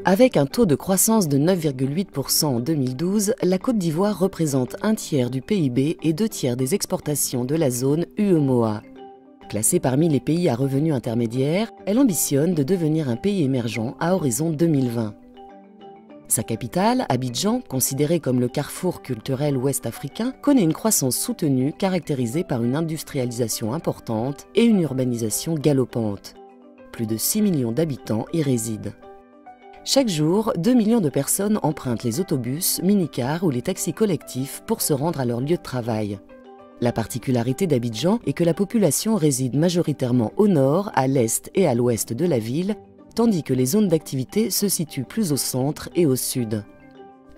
Avec un taux de croissance de 9,8% en 2012, la Côte d'Ivoire représente un tiers du PIB et 2 tiers des exportations de la zone UEMOA. Classée parmi les pays à revenus intermédiaires, elle ambitionne de devenir un pays émergent à horizon 2020. Sa capitale, Abidjan, considérée comme le carrefour culturel ouest-africain, connaît une croissance soutenue caractérisée par une industrialisation importante et une urbanisation galopante. Plus de 6 millions d'habitants y résident. Chaque jour, 2 millions de personnes empruntent les autobus, minicars ou les taxis collectifs pour se rendre à leur lieu de travail. La particularité d'Abidjan est que la population réside majoritairement au nord, à l'est et à l'ouest de la ville, tandis que les zones d'activité se situent plus au centre et au sud.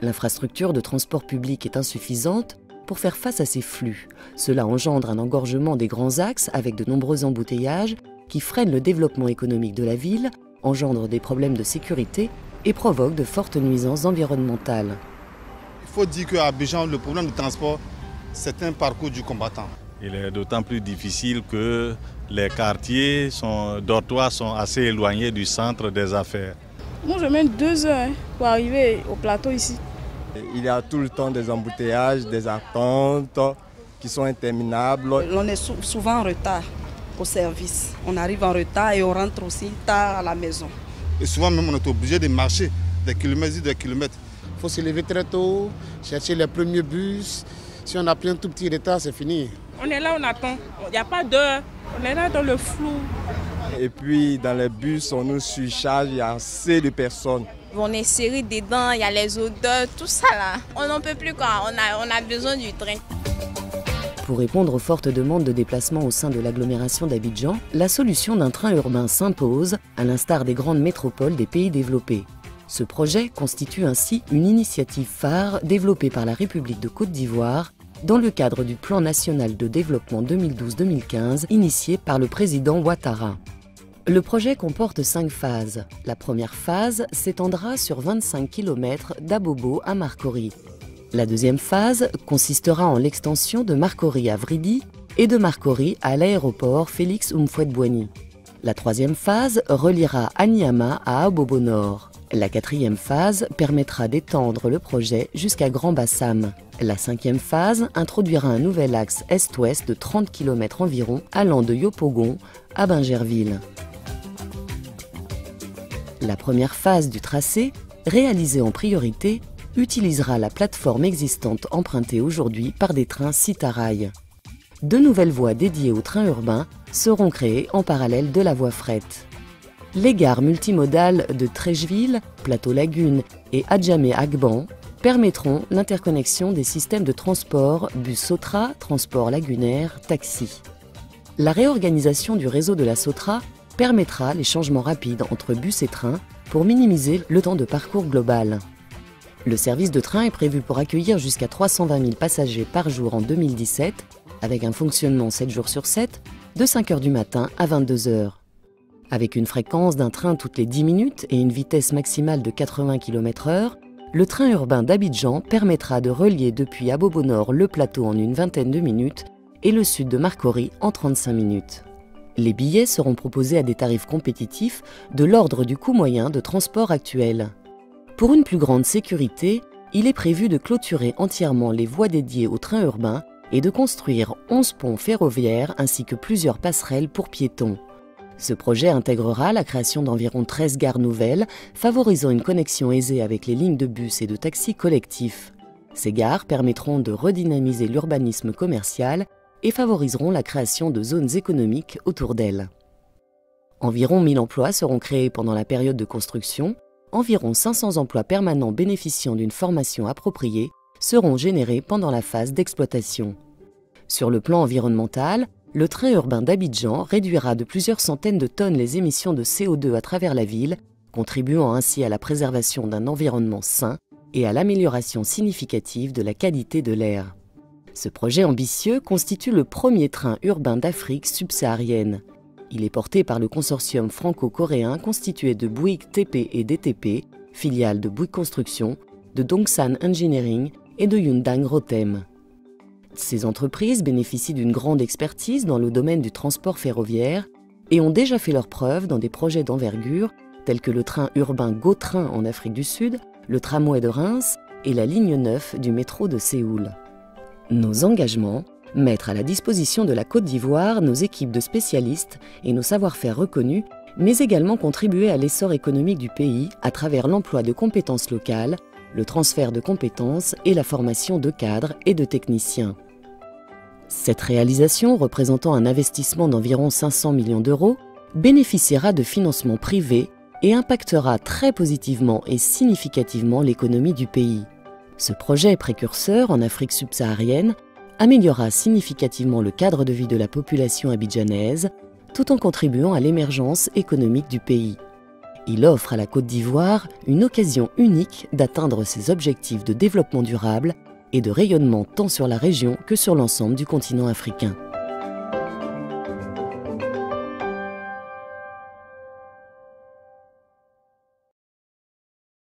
L'infrastructure de transport public est insuffisante pour faire face à ces flux. Cela engendre un engorgement des grands axes avec de nombreux embouteillages qui freinent le développement économique de la ville, engendre des problèmes de sécurité et provoque de fortes nuisances environnementales. Il faut dire qu'à Abidjan, le problème de transport, c'est un parcours du combattant. Il est d'autant plus difficile que les quartiers dortoirs sont assez éloignés du centre des affaires. Moi, je mets 2 heures pour arriver au plateau ici. Il y a tout le temps des embouteillages, des attentes qui sont interminables. On est souvent en retard au service. On arrive en retard et on rentre aussi tard à la maison. Et souvent même on est obligé de marcher des kilomètres et des kilomètres. Il faut se lever très tôt, chercher les premiers bus. Si on a pris un tout petit retard, c'est fini. On est là, on attend. Il n'y a pas d'heure. On est là dans le flou. Et puis dans les bus, on nous surcharge, il y a assez de personnes. On est serré dedans, il y a les odeurs, tout ça là. On n'en peut plus quoi, on a besoin du train. Pour répondre aux fortes demandes de déplacement au sein de l'agglomération d'Abidjan, la solution d'un train urbain s'impose, à l'instar des grandes métropoles des pays développés. Ce projet constitue ainsi une initiative phare développée par la République de Côte d'Ivoire dans le cadre du Plan national de développement 2012-2015 initié par le président Ouattara. Le projet comporte 5 phases. La première phase s'étendra sur 25 km d'Abobo à Marcory. La deuxième phase consistera en l'extension de Marcory à Vridi et de Marcory à l'aéroport Félix Houphouët-Boigny. La troisième phase reliera Anyama à Abobo Nord. La quatrième phase permettra d'étendre le projet jusqu'à Grand Bassam. La cinquième phase introduira un nouvel axe est-ouest de 30 km environ allant de Yopougon à Bingerville. La première phase du tracé, réalisée en priorité, utilisera la plateforme existante empruntée aujourd'hui par des trains Citarail. 2 nouvelles voies dédiées aux trains urbains seront créées en parallèle de la voie fret. Les gares multimodales de Treichville, Plateau Lagune et Adjamé-Agban permettront l'interconnexion des systèmes de transport bus Sotra, transport lagunaire, taxi. La réorganisation du réseau de la Sotra permettra les changements rapides entre bus et trains pour minimiser le temps de parcours global. Le service de train est prévu pour accueillir jusqu'à 320 000 passagers par jour en 2017, avec un fonctionnement 7 jours sur 7, de 5 h du matin à 22 h. Avec une fréquence d'un train toutes les 10 minutes et une vitesse maximale de 80 km/h, le train urbain d'Abidjan permettra de relier depuis Abobo Nord le plateau en une vingtaine de minutes et le sud de Marcory en 35 minutes. Les billets seront proposés à des tarifs compétitifs de l'ordre du coût moyen de transport actuel. Pour une plus grande sécurité, il est prévu de clôturer entièrement les voies dédiées au train urbain et de construire 11 ponts ferroviaires ainsi que plusieurs passerelles pour piétons. Ce projet intégrera la création d'environ 13 gares nouvelles, favorisant une connexion aisée avec les lignes de bus et de taxis collectifs. Ces gares permettront de redynamiser l'urbanisme commercial et favoriseront la création de zones économiques autour d'elles. Environ 1000 emplois seront créés pendant la période de construction. Environ 500 emplois permanents bénéficiant d'une formation appropriée seront générés pendant la phase d'exploitation. Sur le plan environnemental, le train urbain d'Abidjan réduira de plusieurs centaines de tonnes les émissions de CO2 à travers la ville, contribuant ainsi à la préservation d'un environnement sain et à l'amélioration significative de la qualité de l'air. Ce projet ambitieux constitue le premier train urbain d'Afrique subsaharienne. Il est porté par le consortium franco-coréen constitué de Bouygues TP et DTP, filiale de Bouygues Construction, de Dongsan Engineering et de Hyundai Rotem. Ces entreprises bénéficient d'une grande expertise dans le domaine du transport ferroviaire et ont déjà fait leurs preuves dans des projets d'envergure tels que le train urbain GO-Train en Afrique du Sud, le tramway de Reims et la ligne 9 du métro de Séoul. Nos engagements, mettre à la disposition de la Côte d'Ivoire nos équipes de spécialistes et nos savoir-faire reconnus, mais également contribuer à l'essor économique du pays à travers l'emploi de compétences locales, le transfert de compétences et la formation de cadres et de techniciens. Cette réalisation, représentant un investissement d'environ 500 millions d'euros, bénéficiera de financements privés et impactera très positivement et significativement l'économie du pays. Ce projet précurseur en Afrique subsaharienne améliorera significativement le cadre de vie de la population abidjanaise, tout en contribuant à l'émergence économique du pays. Il offre à la Côte d'Ivoire une occasion unique d'atteindre ses objectifs de développement durable et de rayonnement tant sur la région que sur l'ensemble du continent africain.